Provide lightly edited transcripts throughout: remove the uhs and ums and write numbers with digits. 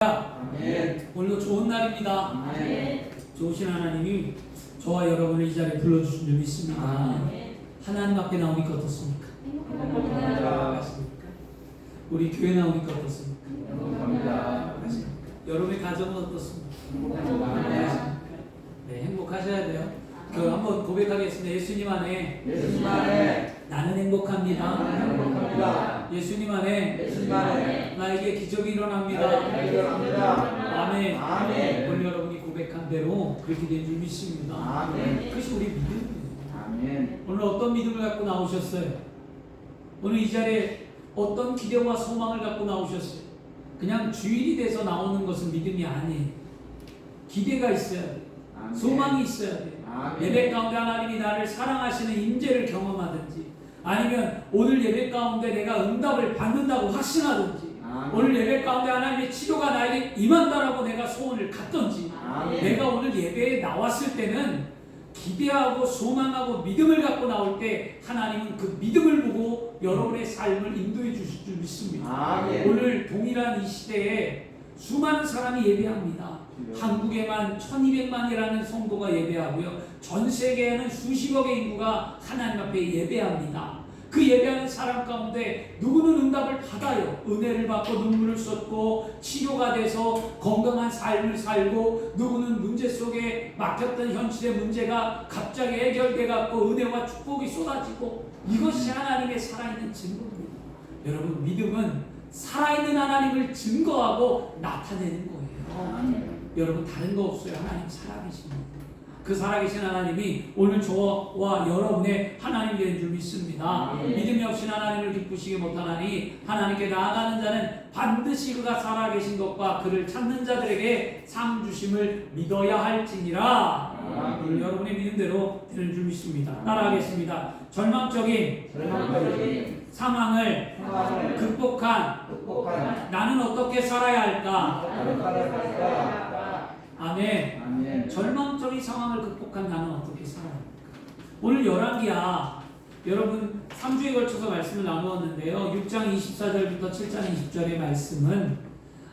아멘. 오늘도 좋은 날입니다. 아멘. 좋으신 하나님이 저와 여러분을 이 자리에 불러주신 줄 믿습니다. 아멘. 하나님 앞에 나오니까 어떻습니까? 감사합니다. 우리 교회 나오니까 어떻습니까? 감사합니다. 여러분의 가정은 어떻습니까? 아멘. 네, 행복하셔야 돼요. 한번 고백하겠습니다. 예수님 안에 예수님 안에 나는 행복합니다. 나는 행복합니다. 예수님 안에 예수님 안에 나에게 기적이 일어납니다. 나에게 일어납니다. 아멘. 아멘. 오늘 여러분이 고백한 대로 그렇게 된 줄 믿습니다. 아멘. 그것이 우리 믿음입니다. 아멘. 오늘 어떤 믿음을 갖고 나오셨어요? 오늘 이 자리에 어떤 기대와 소망을 갖고 나오셨어요? 그냥 주일이 돼서 나오는 것은 믿음이 아니에요. 기대가 있어야 돼요. 아멘. 소망이 있어야 돼요. 아멘. 예배 가운데 하나님이 나를 사랑하시는 임재를 경험하든지, 아니면 오늘 예배 가운데 내가 응답을 받는다고 확신하든지, 아멘. 오늘 예배 가운데 하나님의 치료가 나에게 임한다라고 내가 소원을 갖든지, 아멘. 내가 오늘 예배에 나왔을 때는 기대하고 소망하고 믿음을 갖고 나올 때 하나님은 그 믿음을 보고 여러분의 삶을 인도해 주실 줄 믿습니다. 아멘. 오늘 동일한 이 시대에 수많은 사람이 예배합니다. 한국에만 1200만이라는 성도가 예배하고요, 전 세계에는 수십억의 인구가 하나님 앞에 예배합니다. 그 예배하는 사람 가운데 누구는 응답을 받아요. 은혜를 받고 눈물을 쏟고 치료가 돼서 건강한 삶을 살고, 누구는 문제 속에 막혔던 현실의 문제가 갑자기 해결돼 갖고 은혜와 축복이 쏟아지고, 이것이 하나님의 살아있는 증거입니다. 여러분, 믿음은 살아있는 하나님을 증거하고 나타내는 거예요. 아멘. 여러분, 다른 거 없어요. 하나님 살아계십니다. 그 살아계신 하나님이 오늘 저와 여러분의 하나님이 된 줄 믿습니다. 믿음이 없이 하나님을 기쁘시게 못하나니 하나님께 나아가는 자는 반드시 그가 살아계신 것과 그를 찾는 자들에게 상 주심을 믿어야 할지니라. 오늘 여러분의 믿음대로 되는 줄 믿습니다. 따라하겠습니다. 절망적인 상황을 극복한 나는 어떻게 살아야 할까? 아멘. 아멘. 절망적인 상황을 극복한 나는 어떻게 살아야 할까? 오늘 열왕기야, 여러분 3주에 걸쳐서 말씀을 나누었는데요, 6장 24절부터 7장 20절의 말씀은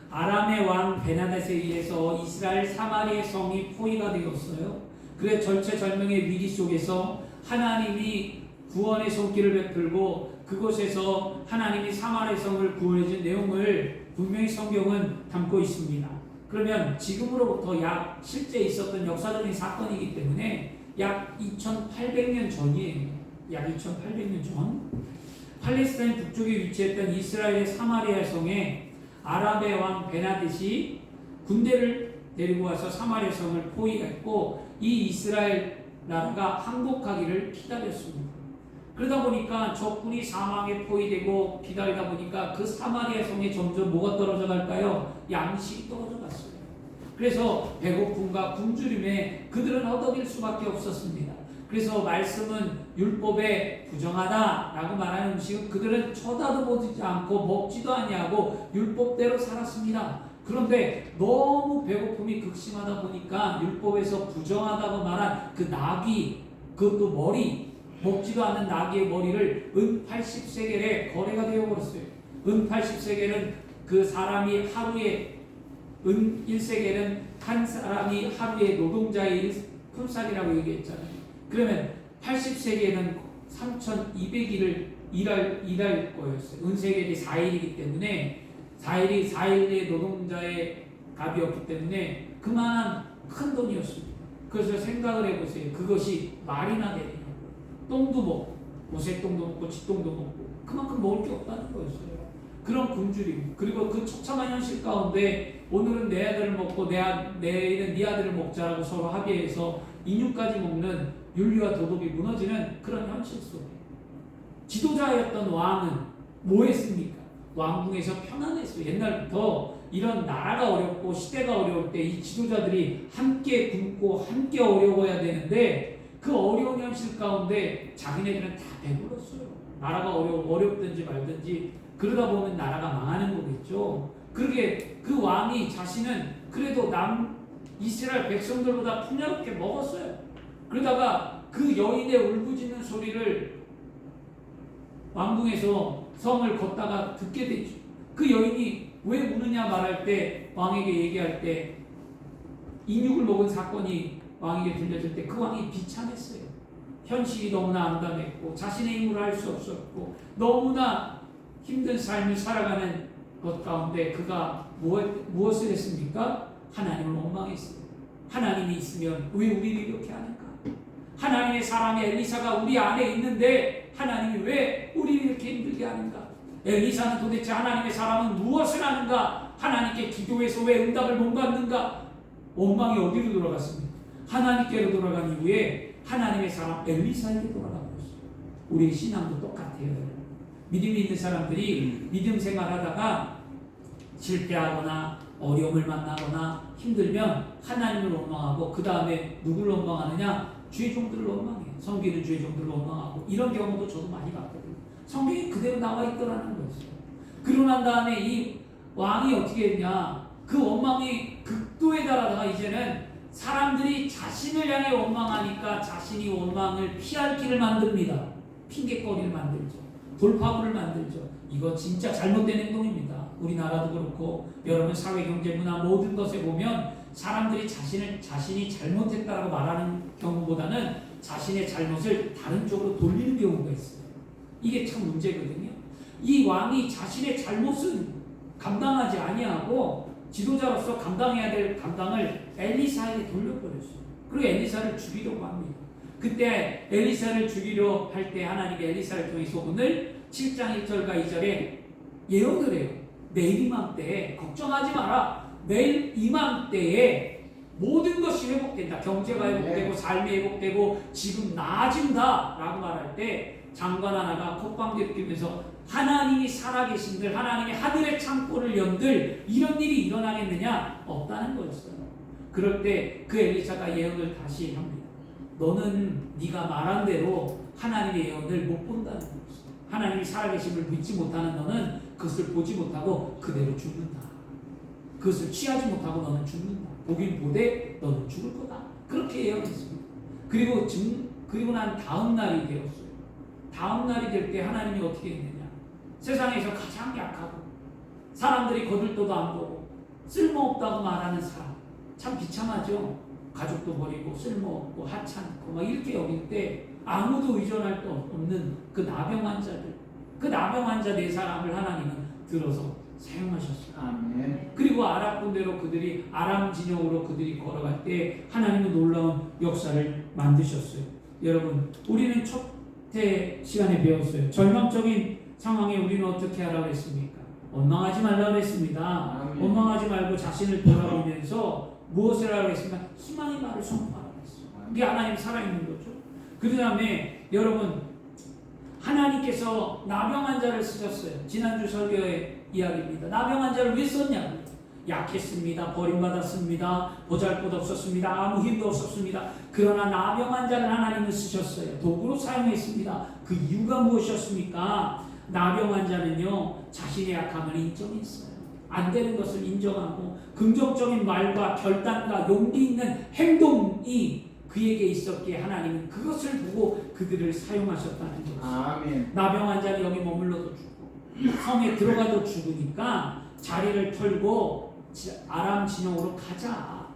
아람의 왕 베나닷에 의해서 이스라엘 사마리아 성이 포위가 되었어요. 그래 절체절명의 위기 속에서 하나님이 구원의 손길을 베풀고 그곳에서 하나님이 사마리아 성을 구원해준 내용을 분명히 성경은 담고 있습니다. 그러면 지금으로부터 약 실제 있었던 역사적인 사건이기 때문에 약 2800년 전이에요. 약 2800년 전 팔레스타인 북쪽에 위치했던 이스라엘의 사마리아 성에 아람의 왕 베나닷이 군대를 데리고 와서 사마리아 성을 포위했고, 이 이스라엘 나라가 항복하기를 기다렸습니다. 그러다 보니까 적군이 사망에 포위되고 기다리다 보니까 그 사마리아 성에 점점 뭐가 떨어져 갈까요? 양식이 떨어져 갔어요. 그래서 배고픔과 굶주림에 그들은 허덕일 수밖에 없었습니다. 그래서 말씀은 율법에 부정하다라고 말하는 음식은 그들은 쳐다도 보지 않고 먹지도 아니하고 율법대로 살았습니다. 그런데 너무 배고픔이 극심하다 보니까 율법에서 부정하다고 말한 그 나귀, 그것도 머리, 먹지도 않는 나귀의 머리를 은 80세겔에 거래가 되어버렸어요. 은 80세겔은 그 사람이 하루에, 은 1세겔은 한 사람이 하루에 노동자의 품삯이라고 얘기했잖아요. 그러면 80세겔은 3200일을 일할 거였어요. 은세겔이 4일이기 때문에 4일의 노동자의 값이었기 때문에 그만한 큰 돈이었습니다. 그래서 생각을 해보세요. 그것이 말이나 되냐. 똥도 먹고, 오색똥도 먹고, 쥐똥도 먹고, 그만큼 먹을 게 없다는 거였어요. 그런 굶주림, 그리고 그 처참한 현실 가운데 오늘은 내 아들을 먹고 내일은 네 아들을 먹자라고 서로 합의해서 인육까지 먹는 윤리와 도덕이 무너지는 그런 현실 속에 지도자였던 왕은 뭐 했습니까? 왕궁에서 편안했어요. 옛날부터 이런 나라가 어렵고 시대가 어려울 때 이 지도자들이 함께 굶고 함께 어려워야 되는데, 그 어려운 현실 가운데 자기네들은 다 배불렀어요. 나라가 어렵든지 말든지 그러다 보면 나라가 망하는 거겠죠. 그러게 그 왕이 자신은 그래도 이스라엘 백성들보다 풍요롭게 먹었어요. 그러다가 그 여인의 울부짖는 소리를 왕궁에서 성을 걷다가 듣게 되죠. 그 여인이 왜 우느냐 말할 때 왕에게 얘기할 때 인육을 먹은 사건이 왕에게 들려질 때 그 왕이 비참했어요. 현실이 너무나 암담했고 자신의 힘으로 할 수 없었고 너무나 힘든 삶을 살아가는 것 가운데 그가 무엇을 했습니까? 하나님을 원망했어요. 하나님이 있으면 왜 우리를 이렇게 하는가? 하나님의 사람이 엘리사가 우리 안에 있는데 하나님이 왜 우리를 이렇게 힘들게 하는가? 엘리사는 도대체 하나님의 사람은 무엇을 하는가? 하나님께 기도해서 왜 응답을 못 받는가? 원망이 어디로 돌아갔습니까? 하나님께로 돌아간 이후에 하나님의 사람 엘리사에게 돌아가고 있어요. 우리의 신앙도 똑같아요. 믿음이 있는 사람들이 믿음 생활하다가 실패하거나 어려움을 만나거나 힘들면 하나님을 원망하고 그 다음에 누구를 원망하느냐? 주의 종들을 원망해요. 섬기는 주의 종들을 원망하고 이런 경우도 저도 많이 봤거든요. 성경이 그대로 나와 있더라는 거였어요. 그러고 난 다음에 이 왕이 어떻게 했냐? 그 원망이 극도에 달하다가 이제는 사람들이 자신을 향해 원망하니까 자신이 원망을 피할 길을 만듭니다. 핑계거리를 만들죠. 돌파구를 만들죠. 이거 진짜 잘못된 행동입니다. 우리나라도 그렇고 여러분 사회, 경제, 문화 모든 것에 보면 사람들이 자신이 잘못했다라고 말하는 경우보다는 자신의 잘못을 다른 쪽으로 돌리는 경우가 있어요. 이게 참 문제거든요. 이 왕이 자신의 잘못은 감당하지 아니하고 지도자로서 감당해야 될 감당을 엘리사에게 돌려버렸어요. 그리고 엘리사를 죽이려고 합니다. 그때 엘리사를 죽이려 할 때 하나님이 엘리사를 통해서 오늘 7장 1절과 2절에 예언을 해요. 내일 이맘때에 걱정하지 마라. 내일 이맘때에 모든 것이 회복된다. 경제가 회복되고 삶이 회복되고 지금 나아진다 라고 말할 때 장관 하나가 콧방귀를 뀌면서 하나님이 살아계신들 하나님이 하늘의 창고를 연들 이런 일이 일어나겠느냐? 없다는 거였어요. 그럴 때 그 엘리사가 예언을 다시 합니다. 너는 네가 말한 대로 하나님의 예언을 못 본다는 거였어요. 하나님이 살아계심을 믿지 못하는 너는 그것을 보지 못하고 그대로 죽는다. 그것을 취하지 못하고 너는 죽는다. 보긴 보되 너는 죽을 거다. 그렇게 예언했습니다. 그리고 난 다음 날이 되었어요. 다음 날이 될 때 하나님이 어떻게 했느냐? 세상에서 가장 약하고 사람들이 거들떠도 안 보고 쓸모없다고 말하는 사람 참 비참하죠. 가족도 버리고 쓸모없고 하찮고 막 이렇게 여길 때 아무도 의존할 수 없는 그 나병 환자들 그 나병 환자 네 사람을 하나님은 들어서 사용하셨어요. 아멘. 그리고 아랍 군대로 그들이 아람 진영으로 그들이 걸어갈 때 하나님은 놀라운 역사를 만드셨어요. 여러분 우리는 첫 시간에 배웠어요. 절망적인 상황에 우리는 어떻게 하라고 했습니까? 원망하지 말라고 했습니다. 아멘. 원망하지 말고 자신을 돌아보면서 무엇을 하라고 했습니까? 희망의 말을 선포하라고 했어요. 이게 하나님 살아있는 거죠. 그 다음에 여러분 하나님께서 나병 환자를 쓰셨어요. 지난주 설교의 이야기입니다. 나병 환자를 왜 썼냐고요? 약했습니다. 버림받았습니다. 보잘것 없었습니다. 아무 힘도 없었습니다. 그러나 나병 환자를 하나님은 쓰셨어요. 도구로 사용했습니다. 그 이유가 무엇이었습니까? 나병 환자는요 자신의 약함을 인정했어요. 안 되는 것을 인정하고 긍정적인 말과 결단과 용기 있는 행동이 그에게 있었기에 하나님은 그것을 보고 그들을 사용하셨다는 거죠. 아멘. 나병 환자는 여기 머물러도 죽고 성에 들어가도 죽으니까 자리를 털고 아람 진영으로 가자.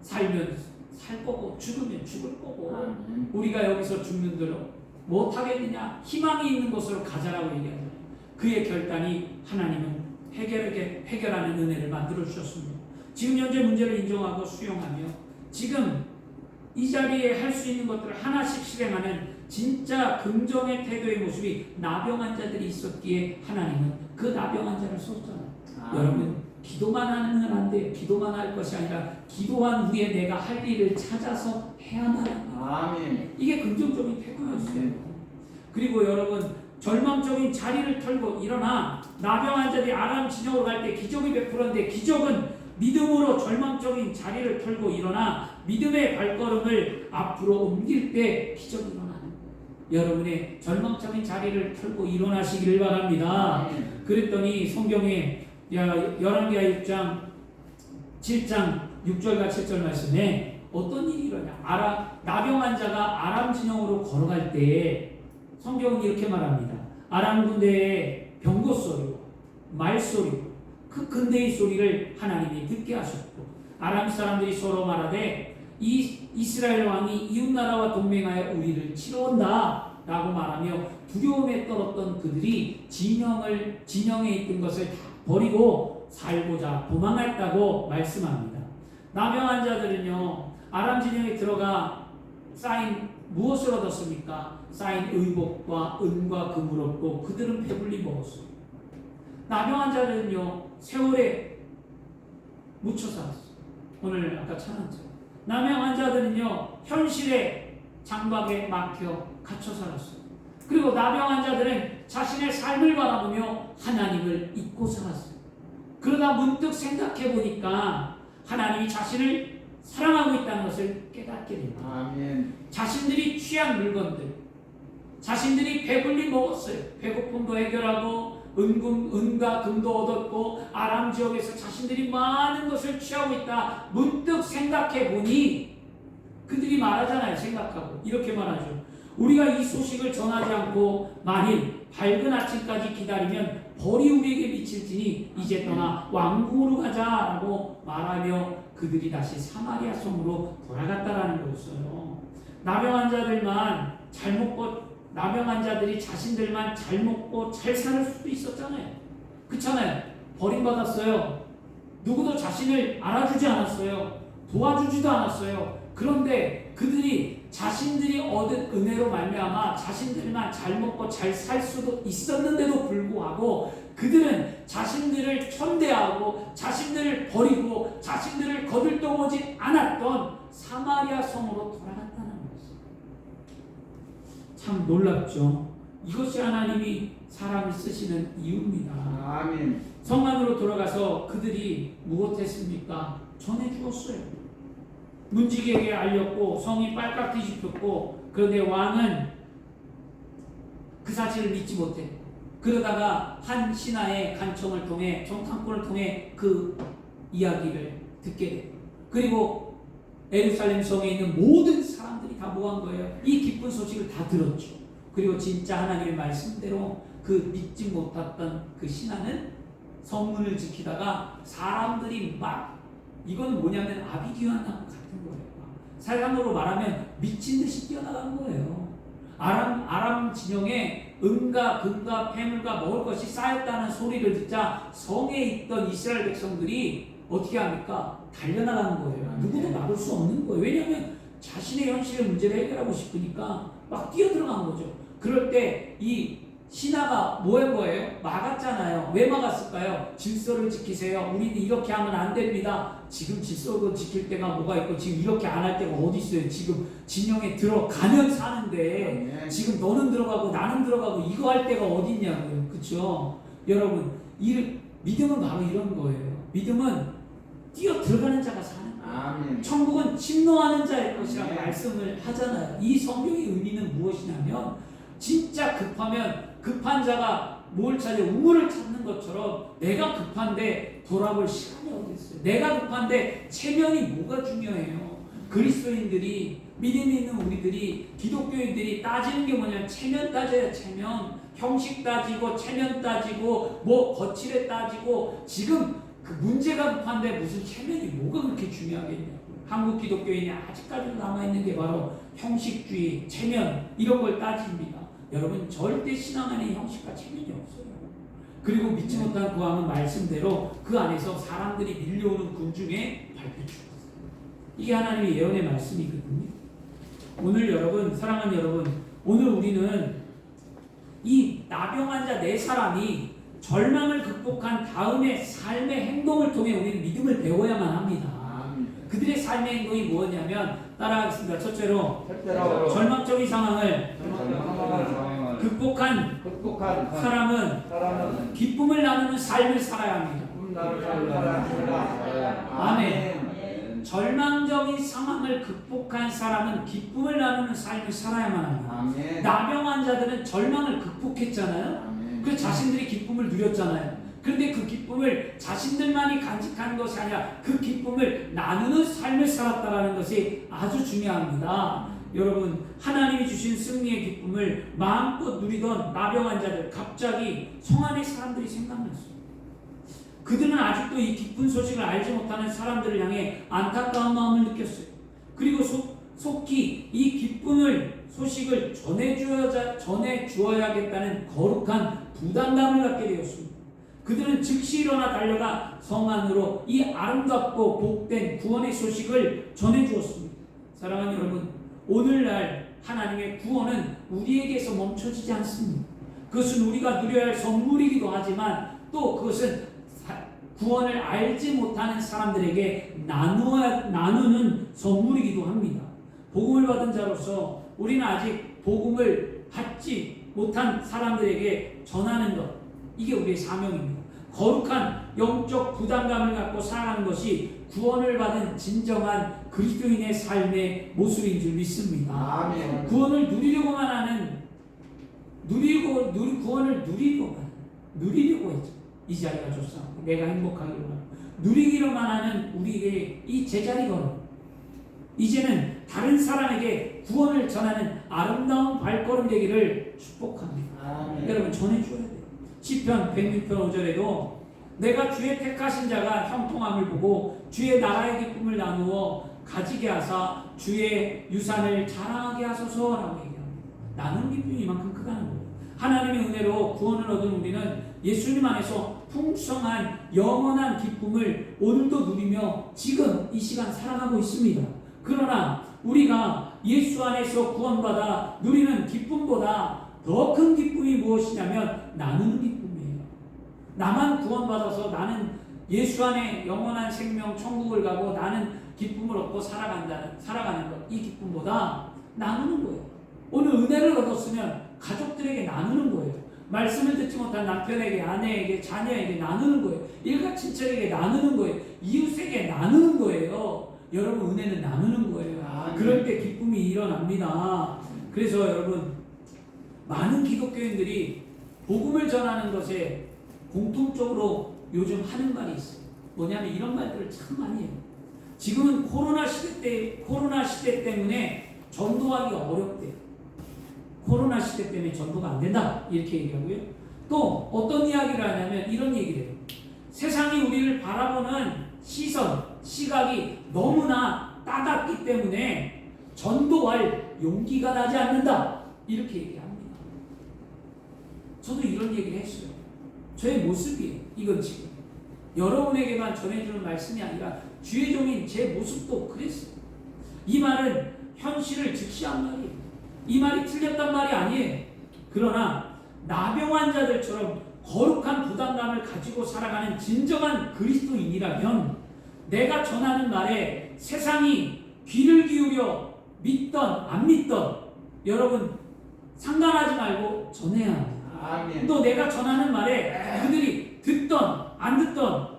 살면 살 거고 죽으면 죽을 거고 아멘. 우리가 여기서 죽는 대로 못하겠느냐? 희망이 있는 곳으로 가자라고 얘기하잖아요. 그의 결단이 하나님은 해결하는 은혜를 만들어 주셨습니다. 지금 현재 문제를 인정하고 수용하며 지금 이 자리에 할 수 있는 것들을 하나씩 실행하는 진짜 긍정의 태도의 모습이 나병 환자들이 있었기에 하나님은 그 나병 환자를 썼잖아요. 여러분 기도만 하면 안 돼요. 기도만 할 것이 아니라 기도한 후에 내가 할 일을 찾아서 해야만 합니다. 아멘. 이게 긍정적인 태도였어요. 그리고 여러분 절망적인 자리를 털고 일어나 나병 환자들이 아람 진영으로 갈 때 기적이 베풀었는데 기적은 믿음으로 절망적인 자리를 털고 일어나 믿음의 발걸음을 앞으로 옮길 때 기적이 일어나는 거예요. 여러분의 절망적인 자리를 털고 일어나시기를 바랍니다. 그랬더니 성경에 열왕기하 6장 7장 6절과 7절 말씀에 어떤 일이 일어나냐? 나병 환자가 아람 진영으로 걸어갈 때 성경은 이렇게 말합니다. 아람 군대의 병거 소리와 말 소리와 그 근대의 소리를 하나님이 듣게 하셨고 아람 사람들이 서로 말하되 이 이스라엘 왕이 이웃나라와 동맹하여 우리를 치러 온다 라고 말하며 두려움에 떨었던 그들이 진영에 있던 것을 다 버리고 살고자 도망했다고 말씀합니다. 남영한 자들은요 아람 진영에 들어가 쌓인 무엇을 얻었습니까? 쌓인 의복과 은과 금을 얻고 그들은 배불리 먹었어요. 남영한 자들은요 세월에 묻혀 살았어요. 오늘 아까 찬양처럼 남영한 자들은요 현실의 장박에 막혀 갇혀 살았어요. 그리고 남영한 자들은 자신의 삶을 바라보며 하나님을 잊고 살았어요. 그러다 문득 생각해 보니까 하나님이 자신을 사랑하고 있다는 것을 깨닫게 됩니다. 아멘. 자신들이 취한 물건들, 자신들이 배불리 먹었어요. 배고픔도 해결하고 은과 금도 얻었고 아람 지역에서 자신들이 많은 것을 취하고 있다. 문득 생각해 보니 그들이 말하잖아요. 생각하고 이렇게 말하죠. 우리가 이 소식을 전하지 않고 만일 밝은 아침까지 기다리면 벌이 우리에게 미칠지니 이제 떠나 왕궁으로 가자라고 말하며 그들이 다시 사마리아 성으로 돌아갔다라는 거였어요. 남영한 자들이 자신들만 잘 먹고 잘 살 수도 있었잖아요. 그렇잖아요. 버림받았어요. 누구도 자신을 알아주지 않았어요. 도와주지도 않았어요. 그런데 그들이 자신들이 얻은 은혜로 말미암아 자신들만 잘 먹고 잘 살 수도 있었는데도 불구하고 그들은 자신들을 천대하고 자신들을 버리고 자신들을 거들떠보지 않았던 사마리아 성으로 돌아갔다는 것이죠. 참 놀랍죠. 이것이 하나님이 사람을 쓰시는 이유입니다. 아멘. 성 안으로 돌아가서 그들이 무엇했습니까? 전해주었어요. 문지기에게 알렸고 성이 빨갛게 뒤집혔고 그런데 왕은 그 사실을 믿지 못했고 그러다가 한 신하의 간청을 통해 정탐꾼을 통해 그 이야기를 듣게 됐고 그리고 예루살렘 성에 있는 모든 사람들이 다 뭐 한 거예요? 이 기쁜 소식을 다 들었죠. 그리고 진짜 하나님의 말씀대로 그 믿지 못했던 그 신하는 성문을 지키다가 사람들이 막 이건 뭐냐면 아비규환하고 같은 거예요. 사람으로 말하면 미친 듯이 뛰어나간 거예요. 아람 진영에 은과 금과 폐물과 먹을 것이 쌓였다는 소리를 듣자 성에 있던 이스라엘 백성들이 어떻게 합니까? 달려나가는 거예요. 누구도 막을 수 없는 거예요. 왜냐하면 자신의 현실의 문제를 해결하고 싶으니까 막 뛰어들어간 거죠. 그럴 때 이 신하가 뭐 한 거예요? 막았잖아요. 왜 막았을까요? 질서를 지키세요. 우리는 이렇게 하면 안 됩니다. 지금 질서를 지킬 때가 뭐가 있고 지금 이렇게 안 할 때가 어디 있어요? 지금 진영에 들어가면 사는데 지금 너는 들어가고 나는 들어가고 이거 할 때가 어디 있냐고요. 그렇죠? 여러분, 믿음은 바로 이런 거예요. 믿음은 뛰어 들어가는 자가 사는 거예요. 아멘. 천국은 침노하는 자의 것이라고 말씀을 하잖아요. 이 성경의 의미는 무엇이냐면 진짜 급한 자가 뭘 찾아 우물을 찾는 것처럼 내가 급한데 돌아볼 시간이 어디 있어요. 내가 급한데 체면이 뭐가 중요해요. 그리스도인들이 믿음이 있는 우리들이 기독교인들이 따지는 게 뭐냐면 체면 따져요. 체면 형식 따지고 체면 따지고 뭐 거칠에 따지고 지금 그 문제가 급한데 무슨 체면이 뭐가 그렇게 중요하겠냐고. 한국 기독교인이 아직까지도 남아있는 게 바로 형식주의, 체면 이런 걸 따집니다. 여러분 절대 신앙 안에 형식과 체면이 없어요. 그리고 믿지 못한 그 왕은 말씀대로 그 안에서 사람들이 밀려오는 군중에 밟혀 죽었어요. 이게 하나님의 예언의 말씀이거든요. 오늘 여러분, 사랑하는 여러분, 오늘 우리는 이 나병 환자 네 사람이 절망을 극복한 다음의 삶의 행동을 통해 우리는 믿음을 배워야만 합니다. 그들의 삶의 행동이 뭐냐면 따라하겠습니다. 첫째로 절망적인 상황을 극복한 사람은 기쁨을 나누는 삶을 살아야 합니다. 아멘. 절망적인 상황을 극복한 사람은 기쁨을 나누는 삶을 살아야만 합니다. 나병 환자들은 절망을 극복했잖아요. 그래서 자신들이 기쁨을 누렸잖아요. 그런데 그 기쁨을 자신들만이 간직하는 것이 아니라 그 기쁨을 나누는 삶을 살았다는 것이 아주 중요합니다. 여러분, 하나님이 주신 승리의 기쁨을 마음껏 누리던 나병 환자들, 갑자기 성 안의 사람들이 생각났어요. 그들은 아직도 이 기쁜 소식을 알지 못하는 사람들을 향해 안타까운 마음을 느꼈어요. 그리고 속히 이 기쁨을 소식을 전해주어야겠다는 거룩한 부담감을 갖게 되었습니다. 그들은 즉시 일어나 달려가 성 안으로 이 아름답고 복된 구원의 소식을 전해주었습니다. 사랑하는 여러분, 오늘날 하나님의 구원은 우리에게서 멈춰지지 않습니다. 그것은 우리가 누려야 할 선물이기도 하지만 또 그것은 구원을 알지 못하는 사람들에게 나누는 선물이기도 합니다. 복음을 받은 자로서 우리는 아직 복음을 받지 못한 사람들에게 전하는 것, 이게 우리의 사명입니다. 거룩한 영적 부담감을 갖고 살아가는 것이 구원을 받은 진정한 그리스도인의 삶의 모습인 줄 믿습니다. 아멘. 구원을 누리려고만 하는 구원을 누리려고 했죠. 이 자리가 좋사하고 내가 행복하기로 하고 누리기로만 하는 우리에게 이 제자리 걸음, 이제는 다른 사람에게 구원을 전하는 아름다운 발걸음 되기를 축복합니다. 아멘. 여러분, 전해줘야 돼요. 시편 106편 5절에도 내가 주의 택하신 자가 형통함을 보고 주의 나라의 기쁨을 나누어 가지게 하사 주의 유산을 자랑하게 하소서라고 얘기합니다. 나누는 기쁨이 이만큼 크다는 거예요. 하나님의 은혜로 구원을 얻은 우리는 예수님 안에서 풍성한 영원한 기쁨을 오늘도 누리며 지금 이 시간 살아가고 있습니다. 그러나 우리가 예수 안에서 구원받아 누리는 기쁨보다 더 큰 기쁨이 무엇이냐면 나누는 기쁨이에요. 나만 구원받아서 나는 예수 안에 영원한 생명 천국을 가고 나는 기쁨을 얻고 살아가는 것, 이 기쁨보다 나누는 거예요. 오늘 은혜를 얻었으면 가족들에게 나누는 거예요. 말씀을 듣지 못한 남편에게, 아내에게, 자녀에게 나누는 거예요. 일가 친척에게 나누는 거예요. 이웃에게 나누는 거예요. 여러분, 은혜는 나누는 거예요. 그럴 때 기쁨이 일어납니다. 그래서 여러분, 많은 기독교인들이 복음을 전하는 것에 공통적으로 요즘 하는 말이 있어요. 뭐냐면 이런 말들을 참 많이 해요. 지금은 코로나 시대 때문에 전도하기가 어렵대요. 코로나 시대 때문에 전도가 안 된다, 이렇게 얘기하고요. 또 어떤 이야기를 하냐면 이런 얘기를 해요. 세상이 우리를 바라보는 시각이 너무나 따갑기 때문에 전도할 용기가 나지 않는다, 이렇게 얘기합니다. 저도 이런 얘기를 했어요. 저의 모습이에요. 이건 지금 여러분에게만 전해주는 말씀이 아니라 주의 종인 제 모습도 그랬어요. 이 말은 현실을 직시한 말이에요. 이 말이 틀렸단 말이 아니에요. 그러나 나병 환자들처럼 거룩한 부담감을 가지고 살아가는 진정한 그리스도인이라면 내가 전하는 말에 세상이 귀를 기울여 믿던 안 믿던 여러분 상관하지 말고 전해야 합니다. 아멘. 또 내가 전하는 말에 그들이 듣던 안 듣던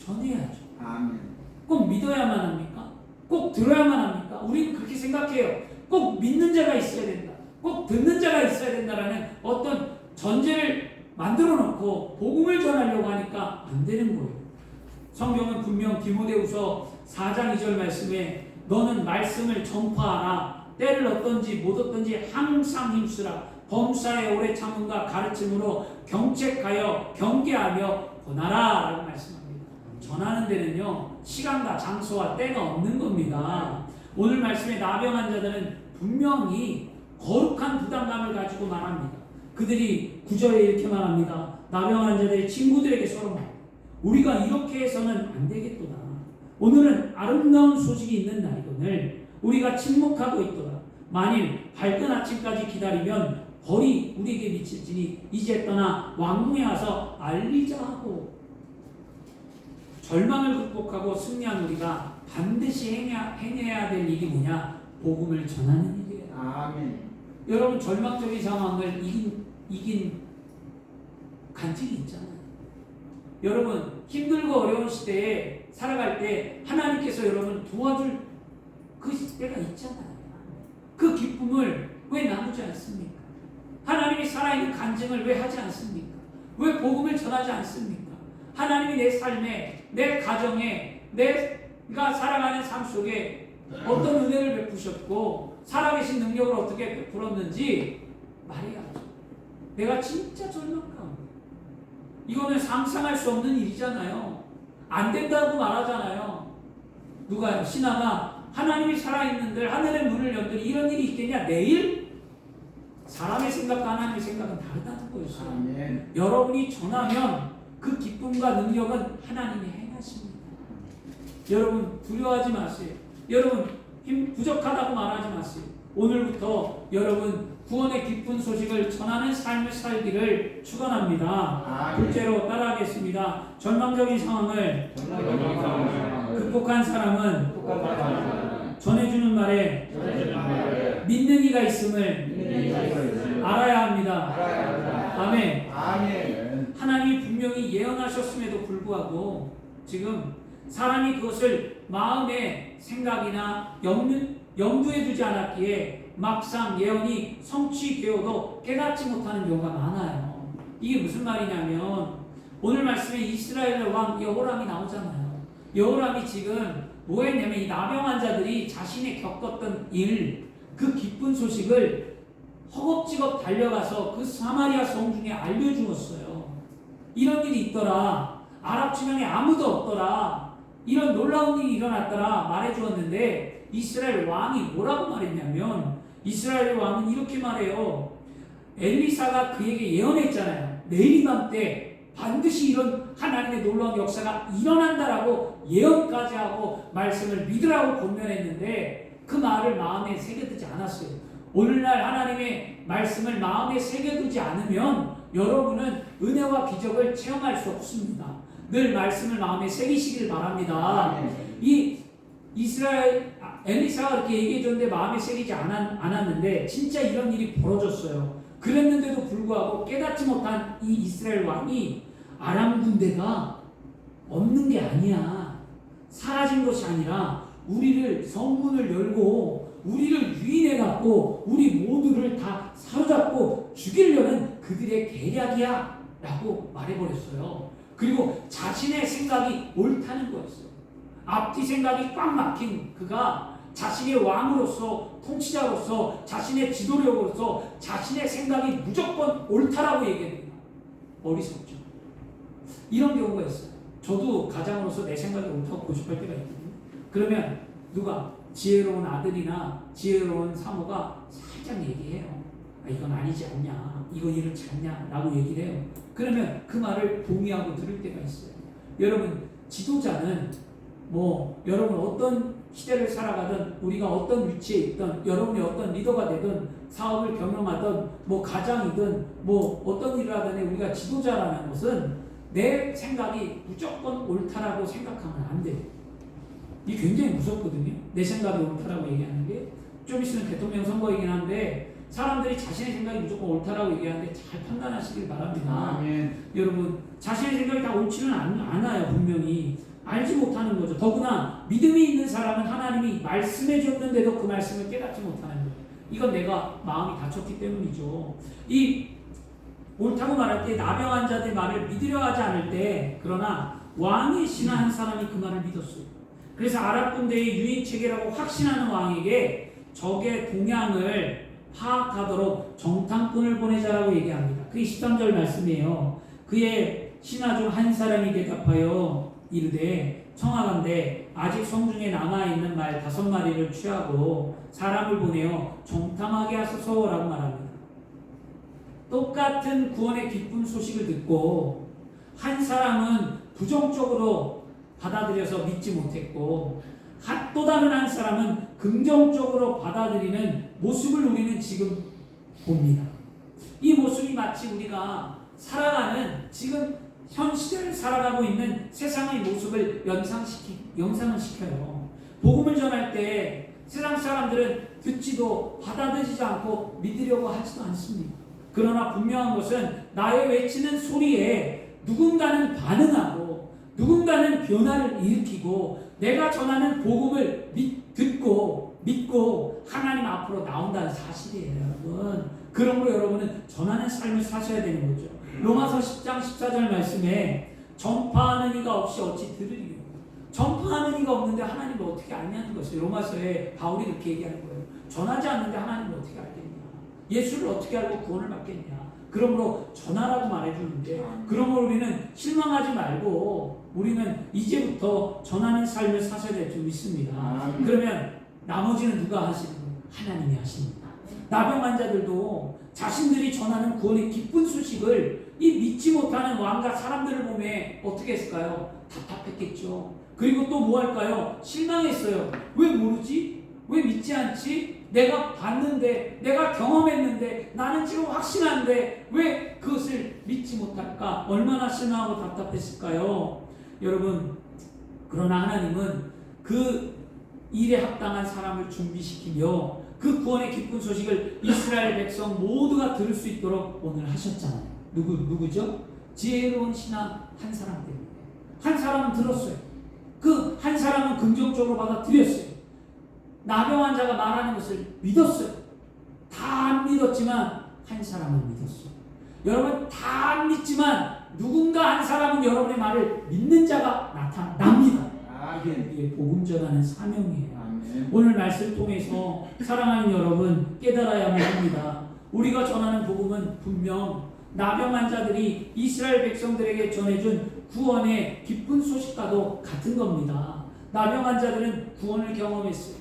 전해야죠. 아멘. 꼭 믿어야만 합니까? 꼭 들어야만 합니까? 우리는 그렇게 생각해요. 꼭 믿는 자가 있어야 된다, 꼭 듣는 자가 있어야 된다라는 어떤 전제를 만들어 놓고 복음을 전하려고 하니까 안 되는 거예요. 성경은 분명 디모데후서 4장 2절 말씀에 너는 말씀을 전파하라, 때를 얻든지 못 얻든지 항상 힘쓰라, 범사의 오래 참음과 가르침으로 경책하여 경계하며 권하라 라고 말씀합니다. 전하는 데는요 시간과 장소와 때가 없는 겁니다. 오늘 말씀의 나병 환자들은 분명히 거룩한 부담감을 가지고 말합니다. 그들이 9절에 이렇게 말합니다. 나병 환자들의 친구들에게 서로 말합니다. 우리가 이렇게 해서는 안 되겠도다. 오늘은 아름다운 소식이 있는 날이거늘 우리가 침묵하고 있도다. 만일 밝은 아침까지 기다리면 벌이 우리에게 미칠지니 이제 떠나 왕궁에 와서 알리자 하고, 절망을 극복하고 승리한 우리가 반드시 행해야 될 일이 뭐냐? 복음을 전하는 일이에요. 아멘. 여러분, 절망적인 상황을 이긴 간증이 있잖아요. 여러분, 힘들고 어려운 시대에 살아갈 때 하나님께서 여러분 도와줄 그 때가 있잖아요. 그 기쁨을 왜 나누지 않습니까? 하나님이 살아있는 간증을 왜 하지 않습니까? 왜 복음을 전하지 않습니까? 하나님이 내 삶에, 내 가정에, 내가 살아가는 삶 속에 어떤 은혜를 베푸셨고 살아계신 능력을 어떻게 베풀었는지 말해야죠. 내가 진짜 절망감, 이거는 상상할 수 없는 일이잖아요. 안 된다고 말하잖아요. 누가요? 신하가 하나님이 살아있는들 하늘의 문을 연들 이런 일이 있겠냐? 내일? 사람의 생각과 하나님의 생각은 다르다는 거였어요. 아멘. 여러분이 전하면 그 기쁨과 능력은 하나님이 행하십니다. 여러분 두려워하지 마세요. 여러분 힘 부족하다고 말하지 마세요. 오늘부터 여러분 구원의 기쁜 소식을 전하는 삶을 살기를 축원합니다. 아멘. 둘째로 따라하겠습니다. 전망적인 상황을 극복한 사람은 전해주는 말에 믿는 이가 있음을 알아야 합니다. 아멘. 아멘. 하나님이 분명히 예언하셨음에도 불구하고 지금 사람이 그것을 마음의 생각이나 염두에 두지 않았기에 막상 예언이 성취되어도 깨닫지 못하는 경우가 많아요. 이게 무슨 말이냐면 오늘 말씀에 이스라엘의 왕 여호람이 나오잖아요. 여호람이 지금 뭐 했냐면 이 나병 환자들이 자신이 겪었던 일, 그 기쁜 소식을 허겁지겁 달려가서 그 사마리아 성 중에 알려주었어요. 이런 일이 있더라. 아랍 지명에 아무도 없더라. 이런 놀라운 일이 일어났더라 말해주었는데 이스라엘 왕이 뭐라고 말했냐면 이스라엘 왕은 이렇게 말해요. 엘리사가 그에게 예언했잖아요. 내일 이맘때 반드시 이런 하나님의 놀라운 역사가 일어난다라고 예언까지 하고 말씀을 믿으라고 권면했는데 그 말을 마음에 새겨두지 않았어요. 오늘날 하나님의 말씀을 마음에 새겨두지 않으면 여러분은 은혜와 기적을 체험할 수 없습니다. 늘 말씀을 마음에 새기시길 바랍니다. 이 이스라엘 엘리사가 그렇게 얘기해줬는데 마음에 새기지 않았는데 진짜 이런 일이 벌어졌어요. 그랬는데도 불구하고 깨닫지 못한 이 이스라엘 왕이 아람 군대가 없는 게 아니야. 사라진 것이 아니라 우리를 성문을 열고 우리를 유인해갖고 우리 모두를 다 사로잡고 죽이려는 그들의 계략이야 라고 말해버렸어요. 그리고 자신의 생각이 옳다는 거였어요. 앞뒤 생각이 꽉 막힌 그가 자신의 왕으로서 통치자로서 자신의 지도력으로서 자신의 생각이 무조건 옳다라고 얘기합니다. 어리석죠. 이런 경우가 있어요. 저도 가장으로서 내 생각이 옳다고 고집할 때가 있거든요. 그러면 누가 지혜로운 아들이나 지혜로운 사모가 살짝 얘기해요. 아, 이건 아니지 않냐, 이건 이렇지 않냐 라고 얘기를 해요. 그러면 그 말을 동의하고 들을 때가 있어요. 여러분 지도자는 여러분 어떤 시대를 살아가든 우리가 어떤 위치에 있든 여러분이 어떤 리더가 되든 사업을 경영하든 가장이든 어떤 일을 하든 우리가 지도자라는 것은 내 생각이 무조건 옳다라고 생각하면 안 돼요. 이게 굉장히 무섭거든요. 내 생각이 옳다라고 얘기하는 게. 좀 있으면 대통령 선거이긴 한데 사람들이 자신의 생각이 무조건 옳다라고 얘기하는데 잘 판단하시길 바랍니다. 아멘. 여러분 자신의 생각이 다 옳지는 않아요. 분명히 알지 못하는 거죠. 더구나 믿음이 있는 사람은 하나님이 말씀해 줬는데도 그 말씀을 깨닫지 못하는 거예요. 이건 내가 마음이 다쳤기 때문이죠. 이 옳다고 말할 때 나병 환자들 말을 믿으려 하지 않을 때 그러나 왕의 신하 한 사람이 그 말을 믿었어요. 그래서 아랍 군대의 유인 체계라고 확신하는 왕에게 적의 동향을 파악하도록 정탐꾼을 보내자라고 얘기합니다. 그게 13절 말씀이에요. 그의 신하 중 한 사람이 대답하여 이르되 청하건대 아직 성중에 남아있는 말 5마리를 취하고 사람을 보내어 정탐하게 하소서라고 말합니다. 똑같은 구원의 기쁜 소식을 듣고 한 사람은 부정적으로 받아들여서 믿지 못했고 또 다른 한 사람은 긍정적으로 받아들이는 모습을 우리는 지금 봅니다. 이 모습이 마치 우리가 살아가는 지금 현 시대를 살아가고 있는 세상의 모습을 연상을 시켜요. 복음을 전할 때 세상 사람들은 듣지도 받아들이지 않고 믿으려고 하지도 않습니다. 그러나 분명한 것은 나의 외치는 소리에 누군가는 반응하고 누군가는 변화를 일으키고 내가 전하는 복음을 듣고 믿고 하나님 앞으로 나온다는 사실이에요. 여러분 그러므로 여러분은 전하는 삶을 사셔야 되는 거죠. 로마서 10장 14절 말씀에 전파하는 이가 없이 어찌 들으리요. 전파하는 이가 없는데 하나님을 어떻게 알냐는 것이에요. 로마서에 바울이 그렇게 얘기하는 거예요. 전하지 않는데 하나님을 어떻게 알겠냐. 예수를 어떻게 알고 구원을 받겠냐. 그러므로 전하라고 말해주는데, 그러므로 우리는 실망하지 말고 우리는 이제부터 전하는 삶을 사셔야 될 줄 믿습니다. 그러면 나머지는 누가 하시는 거예요? 하나님이 하십니다. 나병 환자들도 자신들이 전하는 구원의 기쁜 소식을 이 믿지 못하는 왕과 사람들을 보며 어떻게 했을까요? 답답했겠죠. 그리고 또 뭐 할까요? 실망했어요. 왜 모르지? 왜 믿지 않지? 내가 봤는데, 내가 경험했는데, 나는 지금 확신한데 왜 그것을 믿지 못할까? 얼마나 실망하고 답답했을까요? 여러분, 그러나 하나님은 그 일에 합당한 사람을 준비시키며 그 구원의 기쁜 소식을 이스라엘 백성 모두가 들을 수 있도록 오늘 하셨잖아요. 누구죠? 지혜로운 신하 한 사람 때문에. 한 사람은 들었어요. 그 한 사람은 긍정적으로 받아들였어요. 나병 환자가 말하는 것을 믿었어요. 다 안 믿었지만 한 사람은 믿었어요. 여러분, 다 안 믿지만 누군가 한 사람은 여러분의 말을 믿는 자가 나타납니다. 이게 복음 전하는 사명이에요. 오늘 말씀 통해서 사랑하는 여러분 깨달아야만 합니다. 우리가 전하는 복음은 분명 나병 환자들이 이스라엘 백성들에게 전해준 구원의 기쁜 소식과도 같은 겁니다. 나병 환자들은 구원을 경험했어요.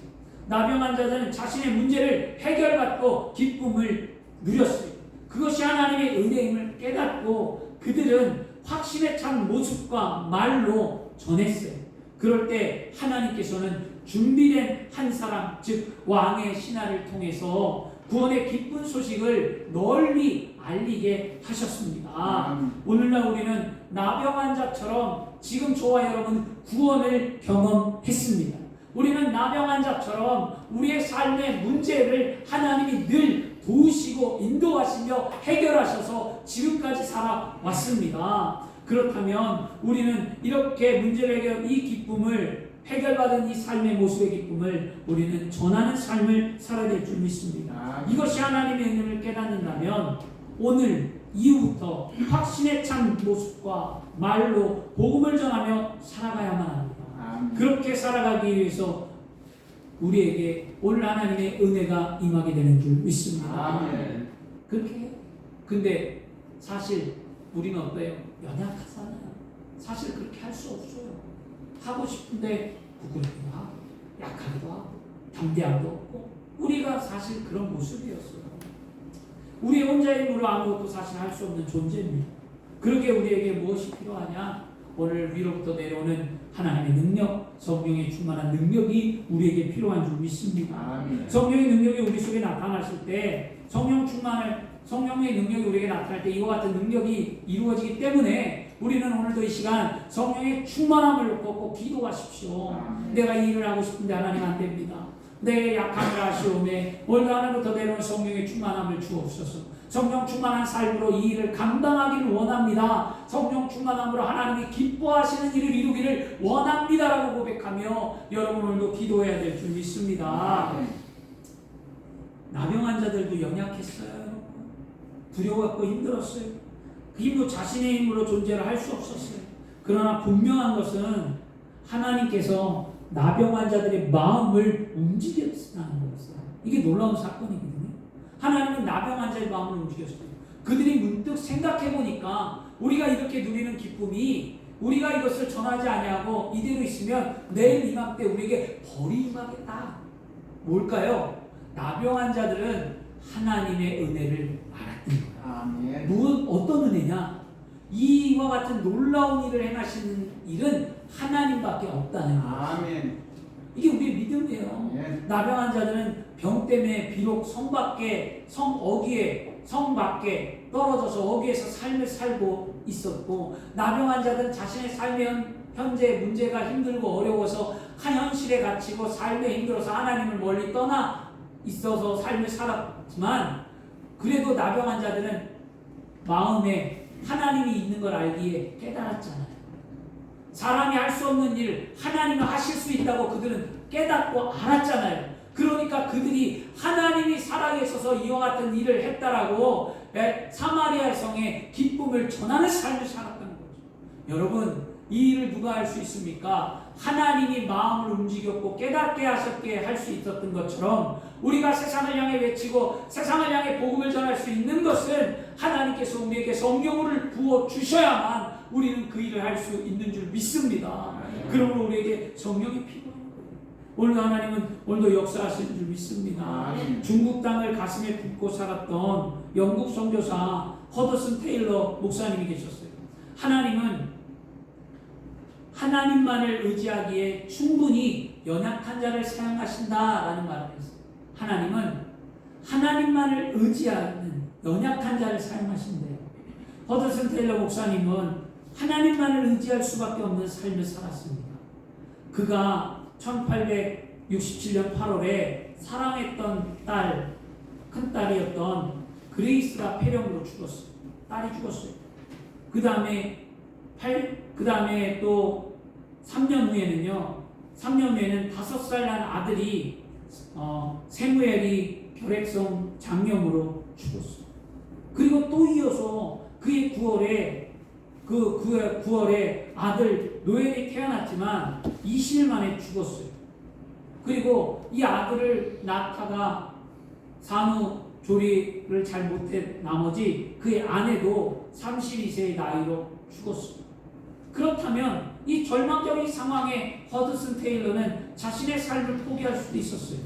나병 환자들은 자신의 문제를 해결받고 기쁨을 누렸어요. 그것이 하나님의 은혜임을 깨닫고 그들은 확신에 찬 모습과 말로 전했어요. 그럴 때 하나님께서는 준비된 한 사람, 즉 왕의 신하를 통해서 구원의 기쁜 소식을 널리 알리게 하셨습니다. 오늘날 우리는 나병 환자처럼 지금 저와 여러분 구원을 경험했습니다. 우리는 나병 환자처럼 우리의 삶의 문제를 하나님이 늘 도우시고 인도하시며 해결하셔서 지금까지 살아왔습니다. 그렇다면 우리는 이렇게 문제를 해결, 이 기쁨을 해결받은 이 삶의 모습의 기쁨을 우리는 전하는 삶을 살아야 될 줄 믿습니다. 이것이 하나님의 은혜를 깨닫는다면 오늘 이후부터 확신에 찬 모습과 말로 복음을 전하며 살아가야만 합니다. 그렇게 살아가기 위해서 우리에게 오늘 하나님의 은혜가 임하게 되는 줄 믿습니다. 그렇게 해요. 근데 사실 우리는 어때요? 연약하잖아요. 사실 그렇게 할 수 없어요. 하고 싶은데 부끄럽기도 하고 약하기도 하고 담대함도 없고 우리가 사실 그런 모습이었어요. 우리 혼자의 힘으로 아무것도 사실 할 수 없는 존재입니다. 그러게 우리에게 무엇이 필요하냐? 오늘 위로부터 내려오는 하나님의 능력, 성령의 충만한 능력이 우리에게 필요한 줄 믿습니다. 성령의 능력이 우리 속에 나타나실 때 성령의 능력이 우리에게 나타날 때 이와 같은 능력이 이루어지기 때문에 우리는 오늘도 이 시간 성령의 충만함을 놓고 꼭 기도하십시오. 내가 이 일을 하고 싶은데 하나님 안 됩니다. 내 약함을 아시오매 오늘 하나님부터 내려온 성령의 충만함을 주옵소서. 성령 충만한 삶으로 이 일을 감당하기를 원합니다. 성령 충만함으로 하나님이 기뻐하시는 일을 이루기를 원합니다라고 고백하며 여러분 오늘도 기도해야 될 줄 믿습니다. 나병 환자들도 연약했어요. 여러분. 두려워했고 힘들었어요. 그 힘도 자신의 힘으로 존재를 할 수 없었어요. 그러나 분명한 것은 하나님께서 나병 환자들의 마음을 움직였다는 거였어요. 이게 놀라운 사건이거든요. 하나님은 나병 환자의 마음을 움직였어요. 그들이 문득 생각해보니까 우리가 이렇게 누리는 기쁨이 우리가 이것을 전하지 아니하고 이대로 있으면 내일 이맘때 우리에게 벌이 임하겠다. 뭘까요? 나병 환자들은 하나님의 은혜를 알았던 거예요. 어떤 은혜냐? 이와 같은 놀라운 일을 행하시는 일은 하나님밖에 없다는 거예요. 이게 우리의 믿음이에요. 나병 환자들은 병 때문에 비록 성 밖에 떨어져서 어귀에서 삶을 살고 있었고 나병 환자들은 자신의 삶의 현재 문제가 힘들고 어려워서 한 현실에 갇히고 삶에 힘들어서 하나님을 멀리 떠나 있어서 삶을 살았지만 그래도 나병 환자들은 마음에 하나님이 있는 걸 알기에 깨달았잖아요. 사람이 할 수 없는 일 하나님은 하실 수 있다고 그들은 깨닫고 알았잖아요. 그러니까 그들이 하나님이 살아계셔서 이와 같은 일을 했다라고 사마리아 성에 기쁨을 전하는 삶을 살았다는 거죠. 여러분 이 일을 누가 할 수 있습니까? 하나님이 마음을 움직여 지었고 깨닫게 하셨게 할 수 있었던 것처럼 우리가 세상을 향해 외치고 세상을 향해 복음을 전할 수 있는 것은 하나님께서 우리에게 성령을 부어 주셔야만 우리는 그 일을 할 수 있는 줄 믿습니다. 그러므로 우리에게 성령이 필요합니다. 오늘 하나님은 오늘도 역사하시는 줄 믿습니다. 중국 땅을 가슴에 품고 살았던 영국 선교사 허더슨 테일러 목사님이 계셨어요. 하나님은 하나님만을 의지하기에 충분히 연약한 자를 사용하신다라는 말을 했어요. 하나님은 하나님만을 의지하는 연약한 자를 사용하신대요. 허더슨 테일러 목사님은 하나님만을 의지할 수밖에 없는 삶을 살았습니다. 그가 1867년 8월에 사랑했던 딸, 큰딸이었던 그레이스가 폐렴으로 죽었어요. 딸이 죽었어요. 그 다음에 또 3년 후에는 5살 난 아들이 세무엘이 결핵성 장염으로 죽었어요. 그리고 또 이어서 그의 9월에 아들 노엘이 태어났지만 20일 만에 죽었어요. 그리고 이 아들을 낳다가 산후조리를 잘 못해 나머지 그의 아내도 32세의 나이로 죽었어요. 그렇다면 이 절망적인 상황에 허드슨 테일러는 자신의 삶을 포기할 수도 있었어요.